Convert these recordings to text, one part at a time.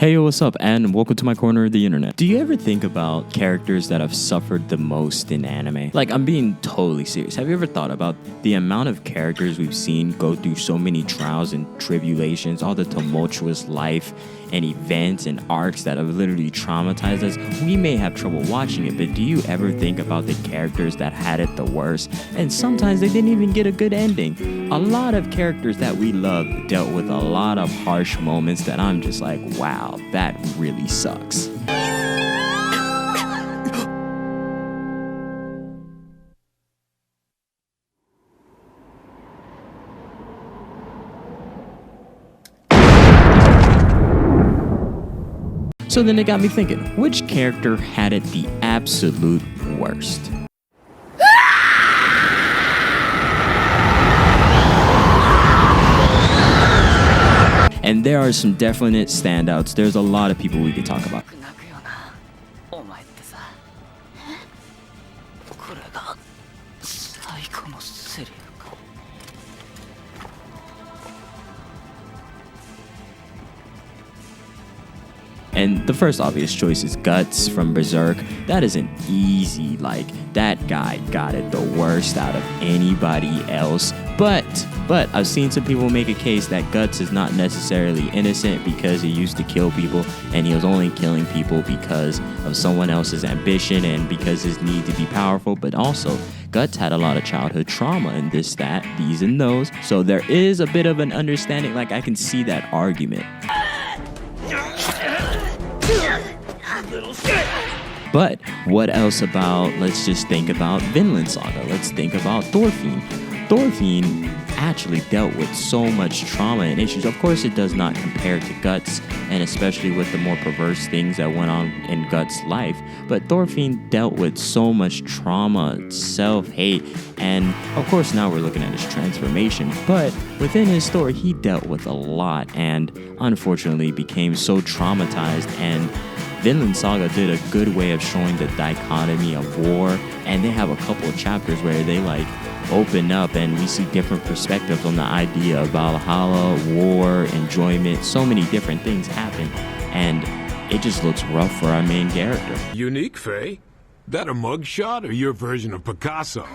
Hey, yo, what's up, and welcome to my corner of the internet. Do you ever think about characters that have suffered the most in anime? Like, I'm being totally serious. Have you ever thought about the amount of characters we've seen go through so many trials and tribulations, all the tumultuous life and events and arcs that have literally traumatized us? We may have trouble watching it, but do you ever think about the characters that had it the worst? And sometimes they didn't even get a good ending. A lot of characters that we love dealt with a lot of harsh moments that I'm just like, wow, that really sucks. So then it got me thinking, which character had it the absolute worst? And there are some definite standouts. There's a lot of people we could talk about. And the first obvious choice is Guts from Berserk. That isn't easy. Like, that guy got it the worst out of anybody else. But I've seen some people make a case that Guts is not necessarily innocent because he used to kill people and he was only killing people because of someone else's ambition and because his need to be powerful. But also, Guts had a lot of childhood trauma and this, that, these, and those. So there is a bit of an understanding. Like, I can see that argument. But what else about, let's just think about Vinland Saga. Let's think about Thorfinn. Thorfinn actually dealt with so much trauma and issues. Of course, it does not compare to Guts, and especially with the more perverse things that went on in Guts' life. But Thorfinn dealt with so much trauma, self-hate, and of course now we're looking at his transformation. But within his story, he dealt with a lot and unfortunately became so traumatized, and Vinland Saga did a good way of showing the dichotomy of war, and they have a couple of chapters where they like open up and we see different perspectives on the idea of Valhalla, war, enjoyment. So many different things happen, and it just looks rough for our main character. Unique, Faye? That a mugshot or your version of Picasso?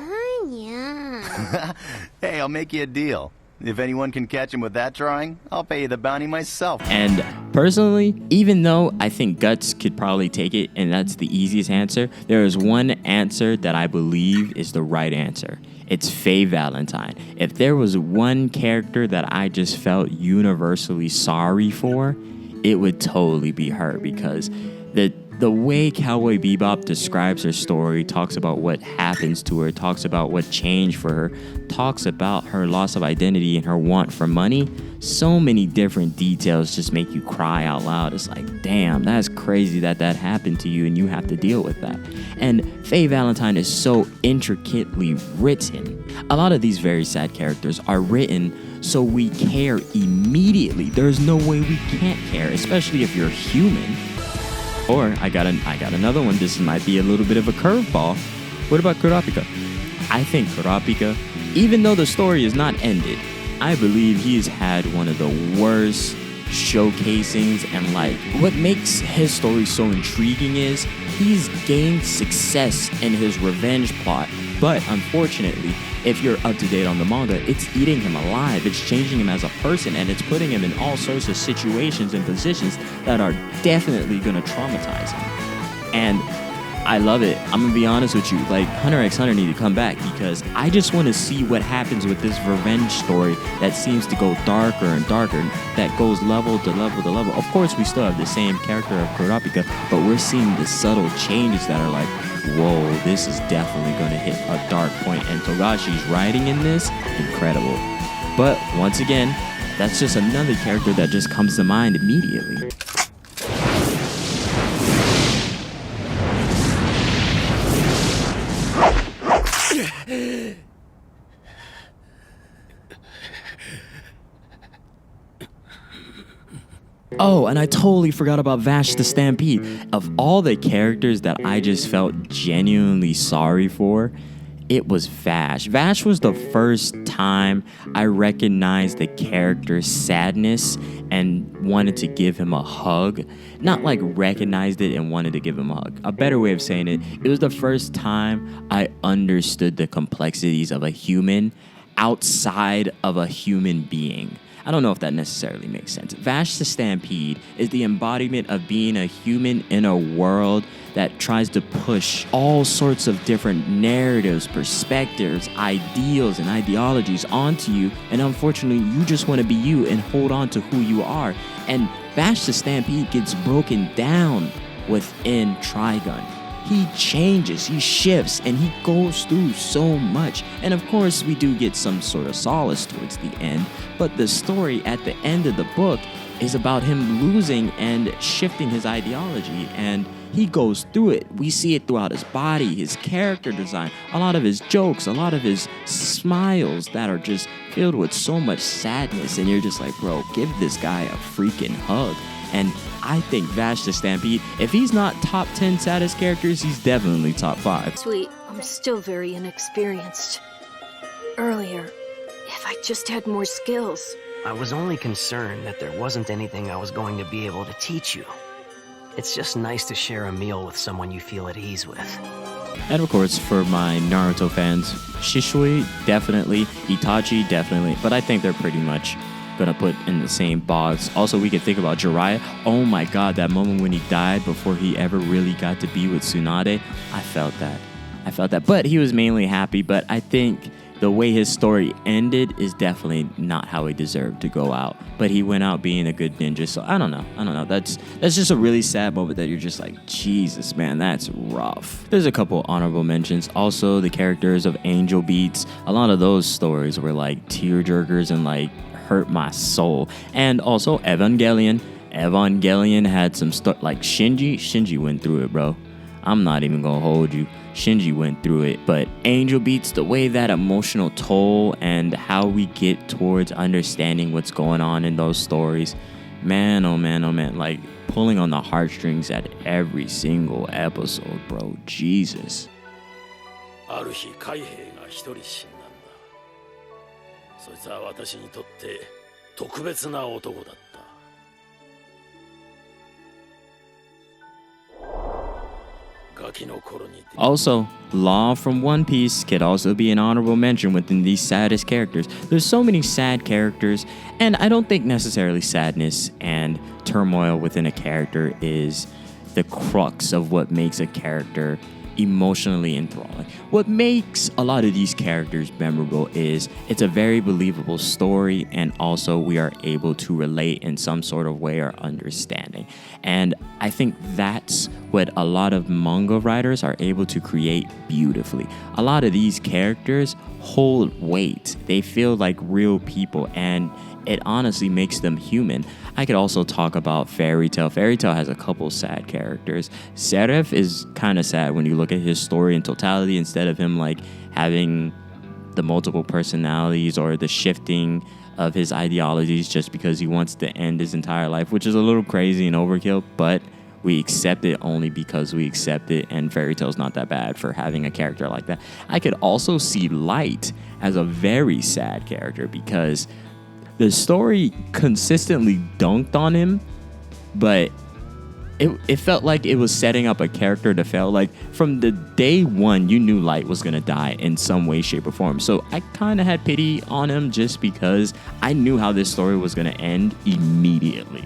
Yeah. Hey, I'll make you a deal. If anyone can catch him with that drawing, I'll pay you the bounty myself. And personally, even though I think Guts could probably take it and that's the easiest answer, there is one answer that I believe is the right answer. It's Faye Valentine. If there was one character that I just felt universally sorry for, it would totally be her, because the way Cowboy Bebop describes her story, talks about what happens to her, talks about what changed for her, talks about her loss of identity and her want for money. So many different details just make you cry out loud. It's like, damn, that's crazy that happened to you and you have to deal with that. And Faye Valentine is so intricately written. A lot of these very sad characters are written so we care immediately. There's no way we can't care, especially if you're human. Or I got another one. This might be a little bit of a curveball. What about Kurapika? I think Kurapika, even though the story is not ended, I believe he's had one of the worst showcasings, and like what makes his story so intriguing is he's gained success in his revenge plot, but unfortunately, if you're up to date on the manga, it's eating him alive. It's changing him as a person, and it's putting him in all sorts of situations and positions that are definitely going to traumatize him. And I love it. I'm going to be honest with you. Like, Hunter x Hunter need to come back, because I just want to see what happens with this revenge story that seems to go darker and darker, that goes level to level to level. Of course, we still have the same character of Kurapika, but we're seeing the subtle changes that are like, whoa, this is definitely going to hit a dark point. And Togashi's writing in this, incredible. But once again, that's just another character that just comes to mind immediately. Oh, and I totally forgot about Vash the Stampede. Of all the characters that I just felt genuinely sorry for, it was Vash. Vash was the first time I recognized the character Sadness and wanted to give him a hug. Not like recognized it and wanted to give him a hug. A better way of saying it was the first time I understood the complexities of a human outside of a human being. I don't know if that necessarily makes sense. Vash the Stampede is the embodiment of being a human in a world that tries to push all sorts of different narratives, perspectives, ideals, and ideologies onto you. And unfortunately, you just want to be you and hold on to who you are. And Vash the Stampede gets broken down within Trigun. He changes, he shifts, and he goes through so much. And of course, we do get some sort of solace towards the end, but the story at the end of the book is about him losing and shifting his ideology, and he goes through it. We see it throughout his body, his character design, a lot of his jokes, a lot of his smiles that are just filled with so much sadness, and you're just like, bro, give this guy a freaking hug. And I think Vash the Stampede, if he's not top 10 saddest characters, he's definitely top 5. Sweet, I'm still very inexperienced. Earlier, if I just had more skills. I was only concerned that there wasn't anything I was going to be able to teach you. It's just nice to share a meal with someone you feel at ease with. And of course, for my Naruto fans, Shisui, definitely. Itachi, definitely. But I think they're pretty much gonna put in the same box. Also, we can think about Jiraiya. Oh my god, that moment when he died before he ever really got to be with Tsunade, I felt that. But he was mainly happy. But I think the way his story ended is definitely not how he deserved to go out. But he went out being a good ninja. So I don't know. That's just a really sad moment that you're just like, Jesus, man, that's rough. There's a couple honorable mentions. Also, the characters of Angel Beats. A lot of those stories were like tearjerkers and like hurt my soul. And also Evangelion had some stuff like Shinji went through it, bro. I'm not even gonna hold you. Shinji went through it. But Angel Beats, the way that emotional toll and how we get towards understanding what's going on in those stories, man, oh man, like pulling on the heartstrings at every single episode, bro. Jesus. ある日海兵が一人死んだんだ。そいつは私にとって特別な男だった。 Also, Law from One Piece could also be an honorable mention within these saddest characters. There's so many sad characters, and I don't think necessarily sadness and turmoil within a character is the crux of what makes a character emotionally enthralling. What makes a lot of these characters memorable is it's a very believable story, and also we are able to relate in some sort of way or understanding. And I think that's what a lot of manga writers are able to create beautifully. A lot of these characters hold weight. They feel like real people, and it honestly makes them human. I could also talk about Fairy Tail. Fairy Tail has a couple sad characters. Seraph is kind of sad when you look at his story in totality, instead of him like having the multiple personalities or the shifting of his ideologies just because he wants to end his entire life, which is a little crazy and overkill, but we accept it only because we accept it, and Fairy Tail's not that bad for having a character like that. I could also see Light as a very sad character because the story consistently dunked on him, but it felt like it was setting up a character to fail. Like from the day one, you knew Light was gonna die in some way, shape, or form. So I kind of had pity on him just because I knew how this story was gonna end immediately.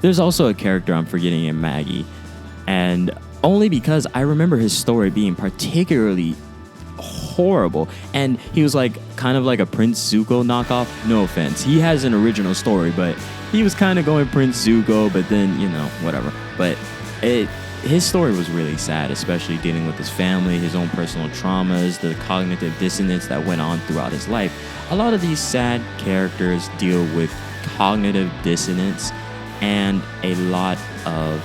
There's also a character I'm forgetting in Maggie, and only because I remember his story being particularly horrible, and he was like kind of like a Prince Zuko knockoff. No offense, he has an original story, but he was kind of going Prince Zuko, but then, you know, whatever. But his story was really sad, especially dealing with his family, his own personal traumas, the cognitive dissonance that went on throughout his life. A lot of these sad characters deal with cognitive dissonance and a lot of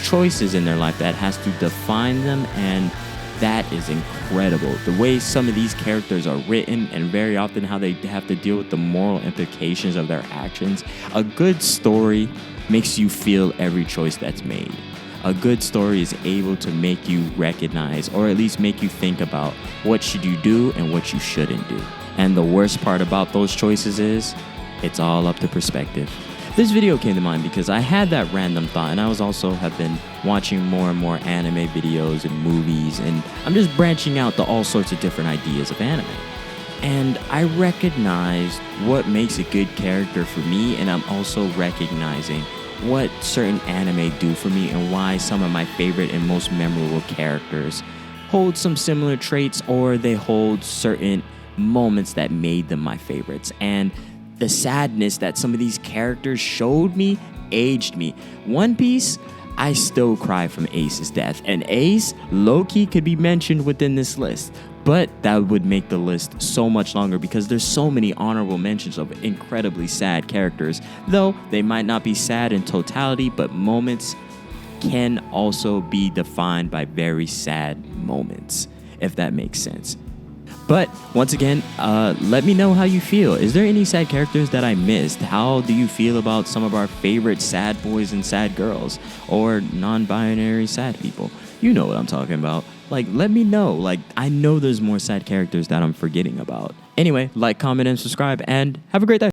choices in their life that has to define them and That is incredible. The way some of these characters are written and very often how they have to deal with the moral implications of their actions. A good story makes you feel every choice that's made. A good story is able to make you recognize or at least make you think about what should you do and what you shouldn't do. And the worst part about those choices is it's all up to perspective. This video came to mind because I had that random thought, and I have been watching more and more anime videos and movies, and I'm just branching out to all sorts of different ideas of anime. And I recognized what makes a good character for me, and I'm also recognizing what certain anime do for me and why some of my favorite and most memorable characters hold some similar traits, or they hold certain moments that made them my favorites. And the sadness that some of these characters showed me aged me. One Piece, I still cry from Ace's death, and Ace low-key could be mentioned within this list, but that would make the list so much longer because there's so many honorable mentions of incredibly sad characters, though they might not be sad in totality, but moments can also be defined by very sad moments, if that makes sense. But once again, let me know how you feel. Is there any sad characters that I missed? How do you feel about some of our favorite sad boys and sad girls, or non-binary sad people? You know what I'm talking about. Like, let me know. Like, I know there's more sad characters that I'm forgetting about. Anyway, like, comment, and subscribe, and have a great day.